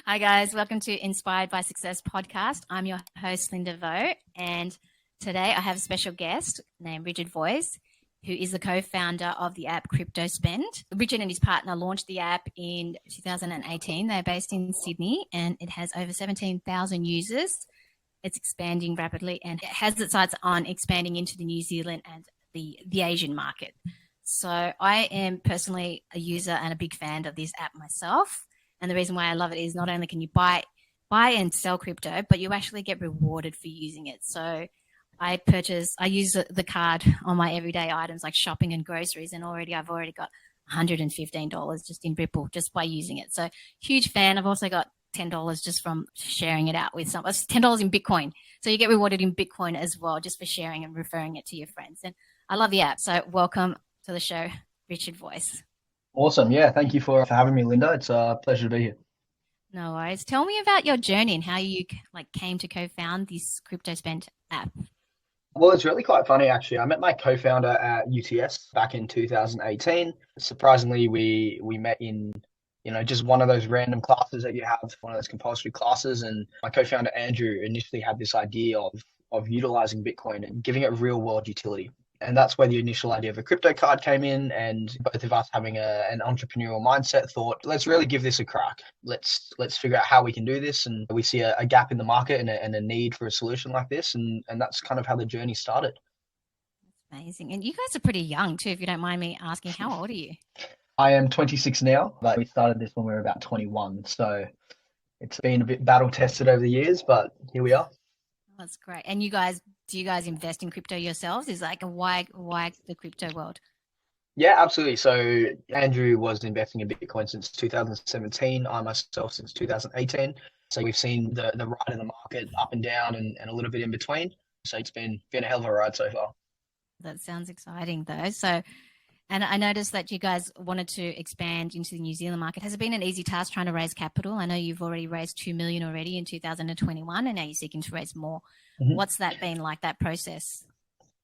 Hi guys, welcome to Inspired by Success podcast. I'm your host, Linda Vo, and today I have a special guest named Richard Voice, who is the co-founder of the app Crypto Spend. Richard and his partner launched the app in 2018. They're based in Sydney and it has over 17,000 users. It's expanding rapidly and it has its sights on expanding into the New Zealand and the Asian market. So I am personally a user and a big fan of this app myself. And the reason why I love it is not only can you buy and sell crypto, but you actually get rewarded for using it. So I use the card on my everyday items like shopping and groceries, and I've already got $115 just in Ripple just by using it. So huge fan. I've also got $10 just from sharing it out with someone. It's $10 in Bitcoin. So you get rewarded in Bitcoin as well, just for sharing and referring it to your friends. And I love the app. So welcome to the show, Richard Voice. Awesome. Yeah. Thank you for having me, Linda. It's a pleasure to be here. No worries. Tell me about your journey and how you came to co-found this Crypto Spend app. Well, it's really quite funny, actually. I met my co-founder at UTS back in 2018. Surprisingly, we met in, just one of those random classes that you have, one of those compulsory classes. And my co-founder, Andrew, initially had this idea of utilizing Bitcoin and giving it real world utility. And that's where the initial idea of a crypto card came in. And both of us having an entrepreneurial mindset thought, let's really give this a crack. Let's figure out how we can do this. And we see a gap in the market and a need for a solution like this. And that's kind of how the journey started. That's amazing. And you guys are pretty young too, if you don't mind me asking. How old are you? I am 26 now, but we started this when we were about 21. So it's been a bit battle tested over the years, but here we are. That's great. And do you guys invest in crypto yourselves? Is like why the crypto world? Yeah, absolutely. So Andrew was investing in Bitcoin since 2017. I myself since 2018. So we've seen the ride in the market up and down and a little bit in between. So it's been a hell of a ride so far. That sounds exciting though. So, and I noticed that you guys wanted to expand into the New Zealand market. Has it been an easy task trying to raise capital? I know you've already raised 2 million already in 2021 and now you're seeking to raise more. Mm-hmm. What's that been like, that process?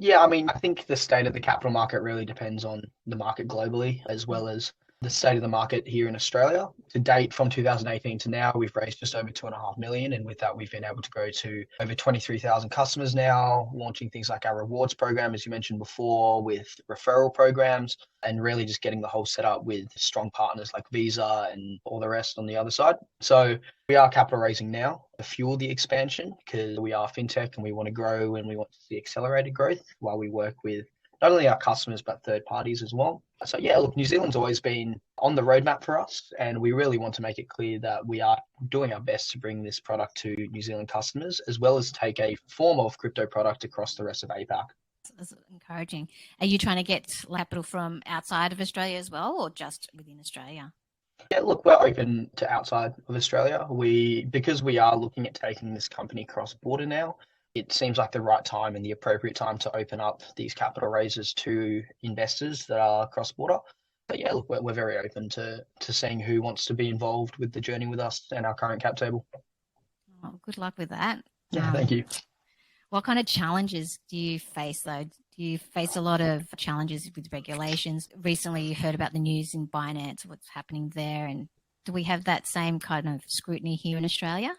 Yeah, I mean, I think the state of the capital market really depends on the market globally as well as the state of the market here in Australia. To date, from 2018 to now, we've raised just over 2.5 million. And with that, we've been able to grow to over 23,000 customers now, launching things like our rewards program, as you mentioned before, with referral programs, and really just getting the whole setup with strong partners like Visa and all the rest on the other side. So we are capital raising now to fuel the expansion because we are fintech and we want to grow and we want to see accelerated growth while we work with not only our customers, but third parties as well. So yeah, look, New Zealand's always been on the roadmap for us, and we really want to make it clear that we are doing our best to bring this product to New Zealand customers, as well as take a form of crypto product across the rest of APAC. That's encouraging. Are you trying to get capital from outside of Australia as well, or just within Australia? Yeah, look, we're open to outside of Australia. Because we are looking at taking this company cross-border now, it seems like the right time and the appropriate time to open up these capital raises to investors that are cross-border. But yeah, look, we're very open to seeing who wants to be involved with the journey with us and our current cap table. Oh, good luck with that. Yeah, thank you. What kind of challenges do you face though? Do you face a lot of challenges with regulations? Recently you heard about the news in Binance, what's happening there, and do we have that same kind of scrutiny here in Australia?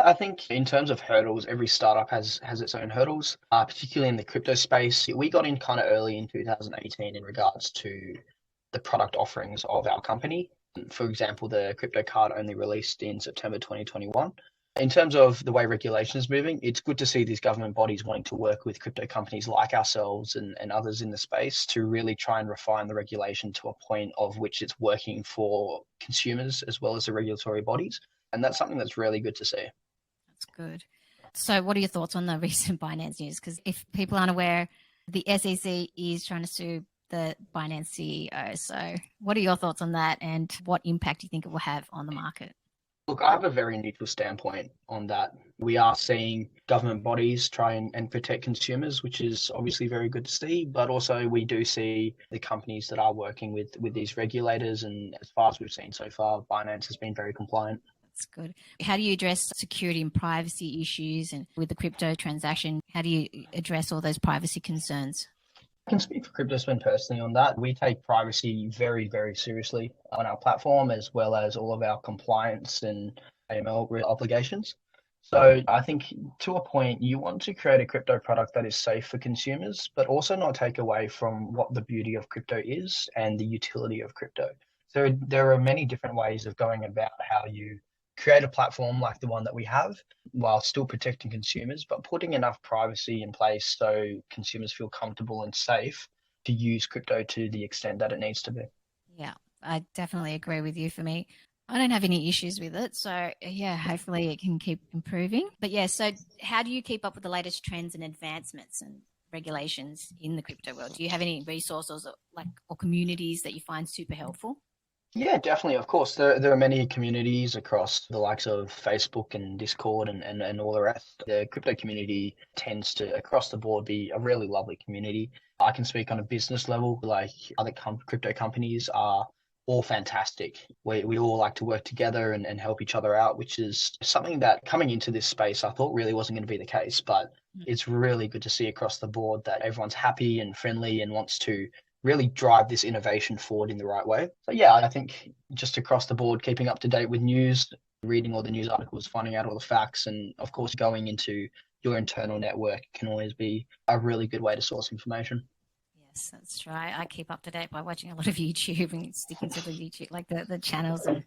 I think in terms of hurdles, every startup has its own hurdles, particularly in the crypto space. We got in kind of early in 2018 in regards to the product offerings of our company. For example, the crypto card only released in September 2021. In terms of the way regulation is moving, it's good to see these government bodies wanting to work with crypto companies like ourselves and others in the space to really try and refine the regulation to a point of which it's working for consumers as well as the regulatory bodies. And that's something that's really good to see. That's good. So what are your thoughts on the recent Binance news? Because if people aren't aware, the SEC is trying to sue the Binance CEO. So what are your thoughts on that and what impact do you think it will have on the market? Look, I have a very neutral standpoint on that. We are seeing government bodies try and protect consumers, which is obviously very good to see. But also we do see the companies that are working with these regulators. And as far as we've seen so far, Binance has been very compliant. That's good. How do you address security and privacy issues? And with the crypto transaction, how do you address all those privacy concerns? I can speak for CryptoSpend personally on that. We take privacy very, very seriously on our platform, as well as all of our compliance and AML obligations. So I think to a point, you want to create a crypto product that is safe for consumers, but also not take away from what the beauty of crypto is and the utility of crypto. So there are many different ways of going about how you create a platform like the one that we have while still protecting consumers, but putting enough privacy in place so consumers feel comfortable and safe to use crypto to the extent that it needs to be. Yeah, I definitely agree with you. For me, I don't have any issues with it. So, yeah, hopefully it can keep improving. But yeah, so how do you keep up with the latest trends and advancements and regulations in the crypto world? Do you have any resources or communities that you find super helpful? Yeah, definitely. Of course, there are many communities across the likes of Facebook and Discord and all the rest. The crypto community tends to, across the board, be a really lovely community. I can speak on a business level, like other crypto companies are all fantastic. We all like to work together and help each other out, which is something that coming into this space, I thought really wasn't going to be the case. But it's really good to see across the board that everyone's happy and friendly and wants to really drive this innovation forward in the right way. So yeah, I think just across the board, keeping up to date with news, reading all the news articles, finding out all the facts, and of course going into your internal network can always be a really good way to source information. Yes, that's right. I keep up to date by watching a lot of YouTube and sticking to the YouTube, like the channels and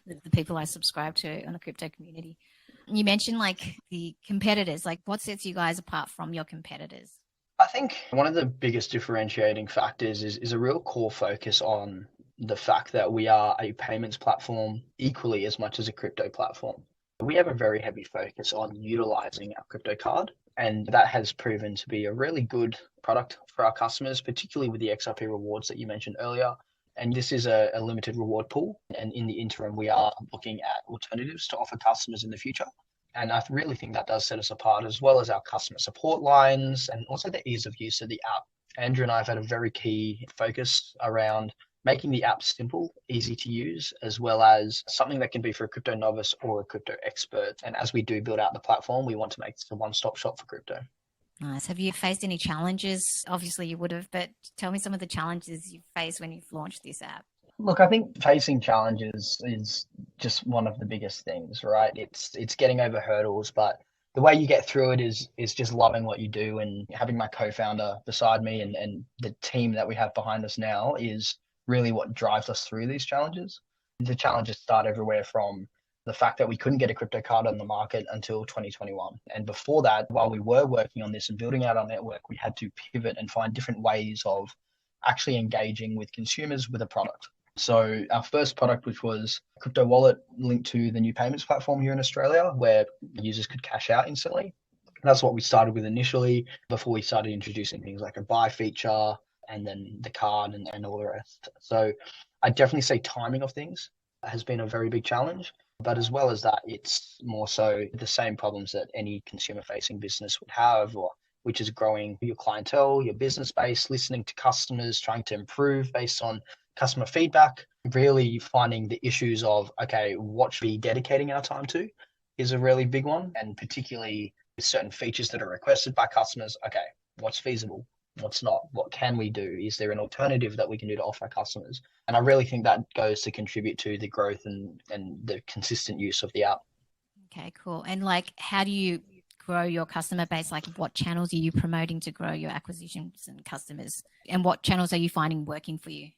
the people I subscribe to on the crypto community. You mentioned like the competitors, like what sets you guys apart from your competitors? I think one of the biggest differentiating factors is a real core focus on the fact that we are a payments platform equally as much as a crypto platform. We have a very heavy focus on utilizing our crypto card, and that has proven to be a really good product for our customers, particularly with the XRP rewards that you mentioned earlier. And this is a limited reward pool. And in the interim, we are looking at alternatives to offer customers in the future. And I really think that does set us apart, as well as our customer support lines and also the ease of use of the app. Andrew and I have had a very key focus around making the app simple, easy to use, as well as something that can be for a crypto novice or a crypto expert. And as we do build out the platform, we want to make this a one-stop shop for crypto. Nice. Have you faced any challenges? Obviously, you would have, but tell me some of the challenges you've faced when you've launched this app. Look, I think facing challenges is just one of the biggest things, right? It's getting over hurdles, but the way you get through it is just loving what you do and having my co-founder beside me and the team that we have behind us now is really what drives us through these challenges. The challenges start everywhere from the fact that we couldn't get a crypto card on the market until 2021. And before that, while we were working on this and building out our network, we had to pivot and find different ways of actually engaging with consumers with a product. So our first product, which was a crypto wallet linked to the new payments platform here in Australia, where users could cash out instantly. That's what we started with initially before we started introducing things like a buy feature and then the card and all the rest. So I definitely say timing of things has been a very big challenge. But as well as that, it's more so the same problems that any consumer facing business would have, or which is growing your clientele, your business base, listening to customers, trying to improve based on customer feedback, really finding the issues of, okay, what should we be dedicating our time to is a really big one. And particularly with certain features that are requested by customers, okay, what's feasible? What's not? What can we do? Is there an alternative that we can do to offer our customers? And I really think that goes to contribute to the growth and the consistent use of the app. Okay, cool. And like, how do you grow your customer base? Like, what channels are you promoting to grow your acquisitions and customers? And what channels are you finding working for you?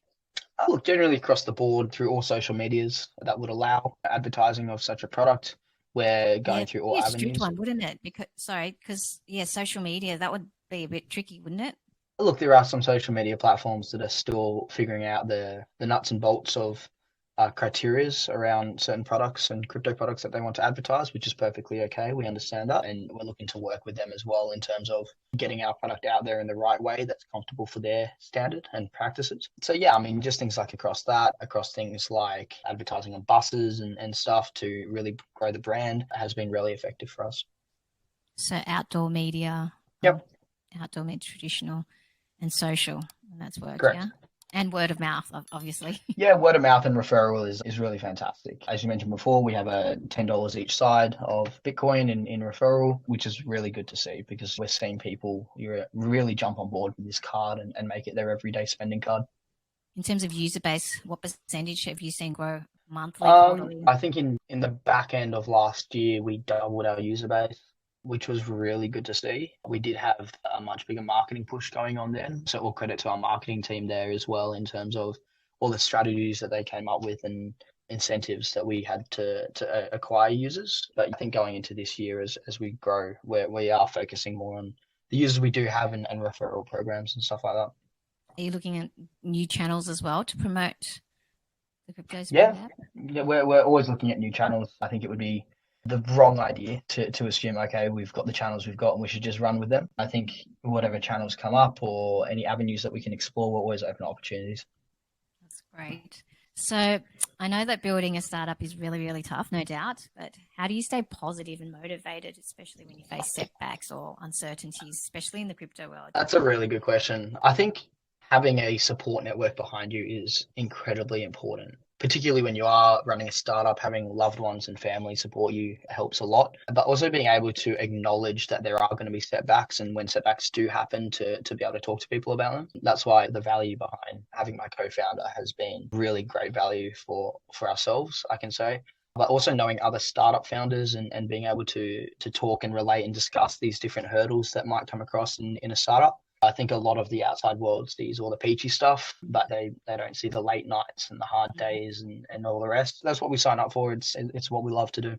Look, generally across the board through all social medias that would allow advertising of such a product. We're Yeah, going through be all a strict avenues. one, wouldn't it? Because yeah, social media, that would be a bit tricky, wouldn't it? Look, there are some social media platforms that are still figuring out the nuts and bolts of criterias around certain products and crypto products that they want to advertise, which is perfectly okay. We understand that, and we're looking to work with them as well in terms of getting our product out there in the right way that's comfortable for their standard and practices. So yeah, I mean, just things like across that, across things like advertising on buses and stuff to really grow the brand has been really effective for us. So outdoor media, Yep, outdoor media, traditional and social, and that's worked, correct. yeah? And word of mouth, obviously. Yeah, word of mouth and referral is really fantastic. As you mentioned before, we have a $10 each side of Bitcoin in referral, which is really good to see because we're seeing people really jump on board with this card and make it their everyday spending card. In terms of user base, what percentage have you seen grow monthly, quarterly? I think in the back end of last year, we doubled our user base, which was really good to see. We did have a much bigger marketing push going on then. So all credit to our marketing team there as well in terms of all the strategies that they came up with and incentives that we had to acquire users. But I think going into this year as we grow, we are focusing more on the users we do have and referral programs and stuff like that. Are you looking at new channels as well to promote the crypto Yeah, spend app? yeah, we're always looking at new channels. I think it would be the wrong idea to assume, okay, we've got the channels we've got and we should just run with them. I think whatever channels come up or any avenues that we can explore will always open opportunities. That's great. So I know that building a startup is really, really tough, no doubt. But how do you stay positive and motivated, especially when you face setbacks or uncertainties, especially in the crypto world? That's a really good question. I think having a support network behind you is incredibly important, particularly when you are running a startup, having loved ones and family support you helps a lot. But also being able to acknowledge that there are going to be setbacks and when setbacks do happen to be able to talk to people about them. That's why the value behind having my co-founder has been really great value for ourselves, I can say. But also knowing other startup founders and being able to talk and relate and discuss these different hurdles that might come across in a startup. I think a lot of the outside world sees all the peachy stuff, but they don't see the late nights and the hard days and all the rest. That's what we sign up for. It's what we love to do.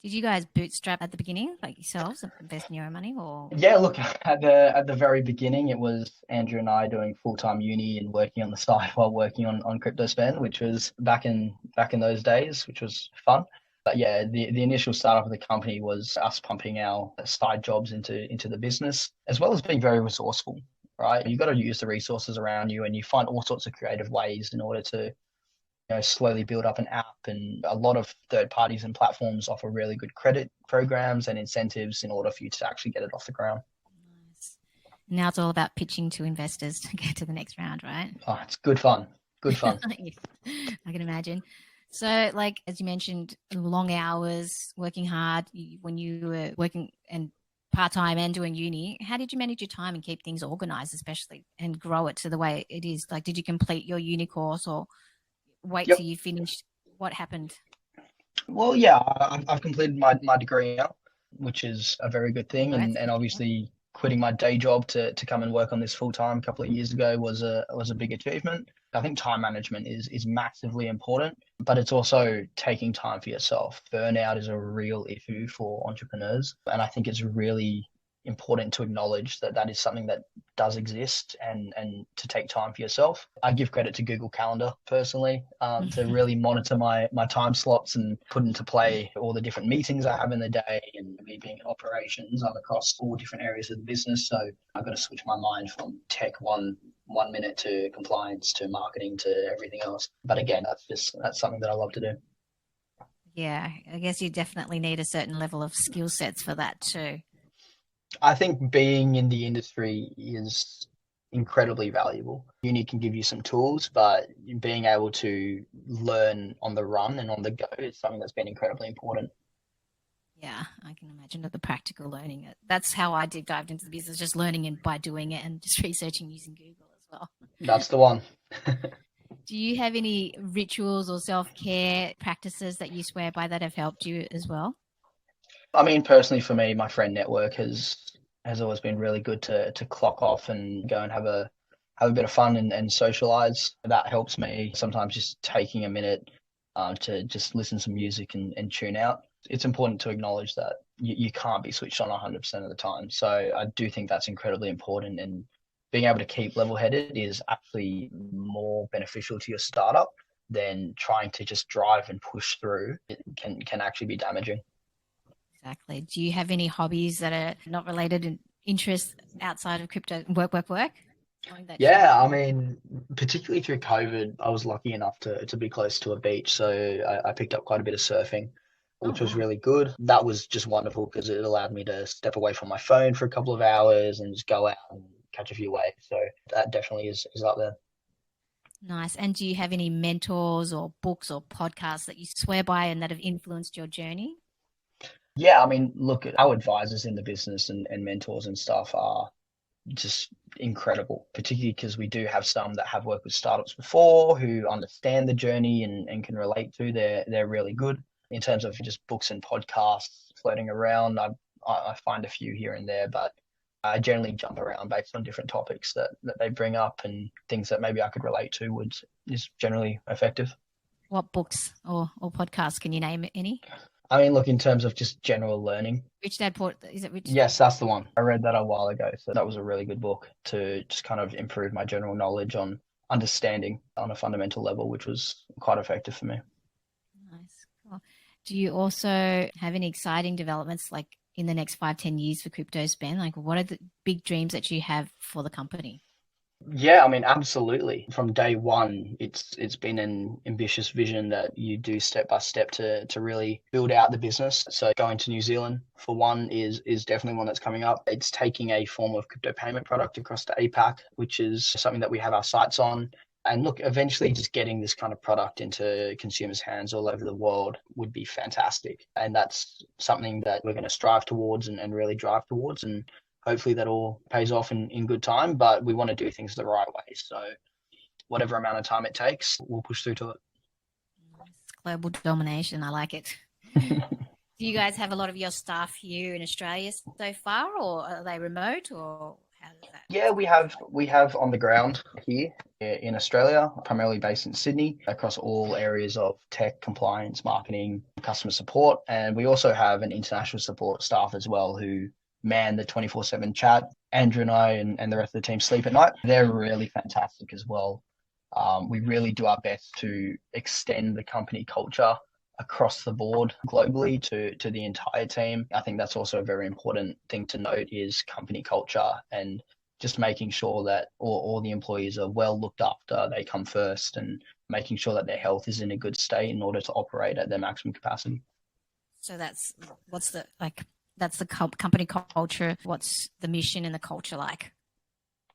Did you guys bootstrap at the beginning, like yourselves, invest in your own money, or? Yeah, look, at the very beginning, it was Andrew and I doing full-time uni and working on the side while working on crypto spend, which was back in those days, which was fun. But yeah, the initial startup of the company was us pumping our side jobs into the business, as well as being very resourceful, right? You've got to use the resources around you and you find all sorts of creative ways in order to slowly build up an app. And a lot of third parties and platforms offer really good credit programs and incentives in order for you to actually get it off the ground. Nice. Now it's all about pitching to investors to get to the next round, right? Oh, it's good fun. Good fun. Yes, I can imagine. So, like as you mentioned, long hours, working hard. When you were working and part time and doing uni, how did you manage your time and keep things organized, especially and grow it to the way it is? Like, did you complete your uni course or wait Yep. till you finished? What happened? Well, yeah, I've completed my degree now, which is a very good thing. Congrats. And obviously quitting my day job to come and work on this full time a couple of years ago was a big achievement. I think time management is massively important, but it's also taking time for yourself. Burnout is a real issue for entrepreneurs. And I think it's really important to acknowledge that that is something that does exist and to take time for yourself. I give credit to Google Calendar personally to really monitor my time slots and put into play all the different meetings I have in the day. And me being in operations, I'm across all different areas of the business. So I've got to switch my mind from tech one minute to compliance to marketing to everything else. But again, that's something that I love to do. Yeah, I guess you definitely need a certain level of skill sets for that too. I think being in the industry is incredibly valuable. Uni can give you some tools, but being able to learn on the run and on the go is something that's been incredibly important. Yeah, I can imagine the practical learning. That's how I did dived into the business, just learning and by doing it and just researching using Google as well. That's the one. Do you have any rituals or self-care practices that you swear by that have helped you as well? I mean, personally for me, my friend network has always been really good to clock off and go and have a bit of fun and socialize. That helps me. Sometimes just taking a minute to just listen to music and tune out. It's important to acknowledge that you can't be switched on 100% of the time. So I do think that's incredibly important. And being able to keep level-headed is actually more beneficial to your startup than trying to just drive and push through. It can actually be damaging. Exactly. Do you have any hobbies that are not related and interests outside of crypto? Work. Something that you Yeah, I mean, particularly through COVID, I was lucky enough to be close to a beach. So I picked up quite a bit of surfing, Oh, which was nice. really good. That was just wonderful because it allowed me to step away from my phone for a couple of hours and just go out and catch a few waves. So that definitely is up there. Nice. And do you have any mentors or books or podcasts that you swear by and that have influenced your journey? Yeah, I mean, look, our advisors in the business and mentors and stuff are just incredible, particularly because we do have some that have worked with startups before who understand the journey and can relate to. They're really good in terms of just books and podcasts floating around. I find a few here and there, but I generally jump around based on different topics that they bring up and things that maybe I could relate to would is generally effective. What books or podcasts can you name any? I mean, look, in terms of just general learning, Rich Dad Poor, is it Rich? yes, that's the one. I read that a while ago, so that was a really good book to just kind of improve my general knowledge on understanding on a fundamental level, which was quite effective for me. Nice. Cool. Do you also have any exciting developments like in the next 5, 10 years for crypto spend? Like what are the big dreams that you have for the company? Yeah, I mean, absolutely. From day one, it's been an ambitious vision that you do step by step to really build out the business. So going to New Zealand for one is definitely one that's coming up. It's taking a form of crypto payment product across to APAC, which is something that we have our sights on. And look, eventually just getting this kind of product into consumers' hands all over the world would be fantastic. And that's something that we're going to strive towards and really drive towards. And hopefully that all pays off in good time, but we want to do things the right way. So whatever amount of time it takes, we'll push through to Nice. Global domination. I like it. it. Do you guys have a lot of your staff here in Australia so far, or are they remote, or how does that? Yeah, we have on the ground here in Australia, primarily based in Sydney, across all areas of tech, compliance, marketing, customer support, and we also have an international support staff as well who man the 24/7 chat. Andrew and I and the rest of the team sleep at night. They're really fantastic as well. We really do our best to extend the company culture across the board globally to the entire team. I think that's also a very important thing to note is company culture and just making sure that all the employees are well looked after, they come first, and making sure that their health is in a good state in order to operate at their maximum capacity. So that's what's the like that's the company culture. What's the mission and the culture like?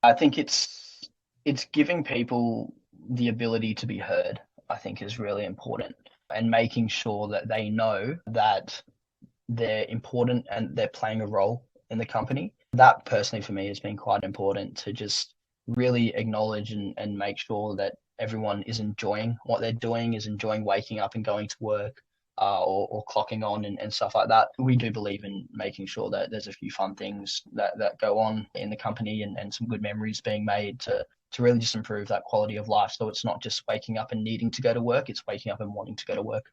I think it's giving people the ability to be heard, I think is really important, and making sure that they know that they're important and they're playing a role in the company. That personally for me has been quite important to just really acknowledge and make sure that everyone is enjoying what they're doing, is enjoying waking up and going to work, or clocking on and stuff like that. We do believe in making sure that there's a few fun things that go on in the company and some good memories being made to really just improve that quality of life. So it's not just waking up and needing to go to work, it's waking up and wanting to go to work.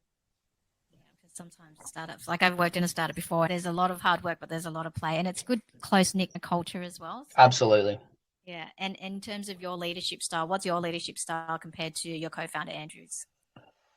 Yeah, because sometimes startups, like I've worked in a startup before, there's a lot of hard work, but there's a lot of play, and it's good close knit culture as well. So Absolutely. yeah, and in terms of your leadership style, what's your leadership style compared to your co-founder Andrew's?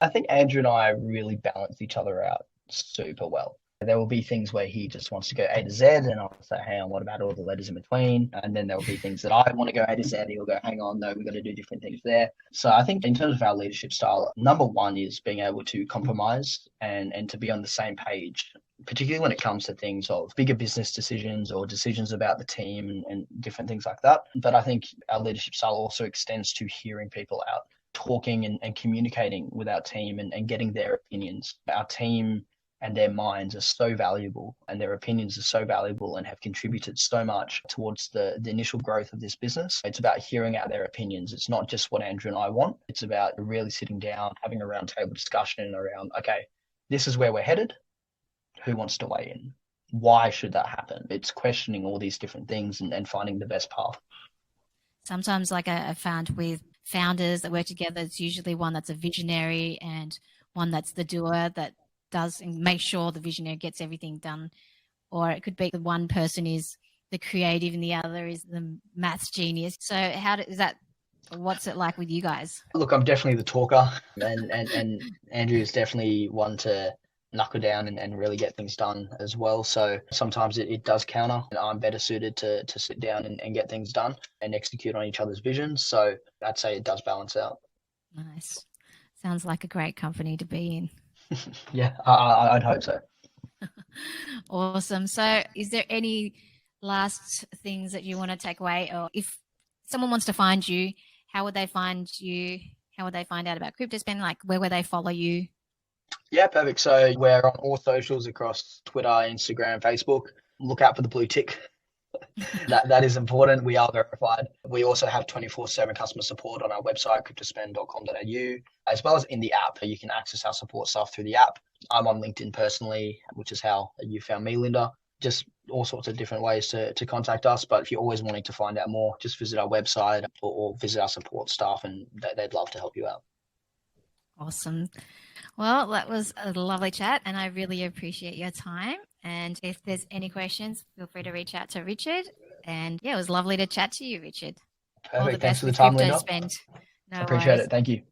I think Andrew and I really balance each other out super well. There will be things where he just wants to go A to Z, and I'll say, hang on, what about all the letters in between? And then there will be things that I want to go A to Z, and he'll go, hang on, no, we've got to do different things there. So I think in terms of our leadership style, number one is being able to compromise and to be on the same page, particularly when it comes to things of bigger business decisions or decisions about the team and different things like that. But I think our leadership style also extends to hearing people out, talking and communicating with our team and getting their opinions. Our team and their minds are so valuable and their opinions are so valuable and have contributed so much towards the initial growth of this business. It's about hearing out their opinions. It's not just what Andrew and I want. It's about really sitting down, having a round table discussion around, okay, this is where we're headed. Who wants to weigh in? Why should that happen? It's questioning all these different things and finding the best path. Sometimes, like I found with founders that work together, it's usually one that's a visionary and one that's the doer that does and make sure the visionary gets everything done. Or it could be the one person is the creative and the other is the maths genius. So is that? What's it like with you guys? Look, I'm definitely the talker, and Andrew is definitely one to knuckle down and really get things done as well. So sometimes it does counter, and I'm better suited to sit down and get things done and execute on each other's visions. So I'd say it does balance out. Nice. Sounds like a great company to be in. Yeah, I'd hope so. Awesome. So, is there any last things that you want to take away, or if someone wants to find you, how would they find you? How would they find out about CryptoSpend? Like, where would they follow you? Yeah, perfect. So we're on all socials across Twitter, Instagram, Facebook. Look out for the blue tick. That is important. We are verified. We also have 24/7 customer support on our website, cryptospend.com.au, as well as in the app. You can access our support stuff through the app. I'm on LinkedIn personally, which is how you found me, Linda. Just all sorts of different ways to contact us. But if you're always wanting to find out more, just visit our website or visit our support staff, and they'd love to help you out. Awesome. Well, that was a lovely chat, and I really appreciate your time. And if there's any questions, feel free to reach out to Richard. And yeah, it was lovely to chat to you, Richard. All the Perfect. Thanks best for the with time, Crypto Linda. Spend. No Appreciate worries. it. Thank you.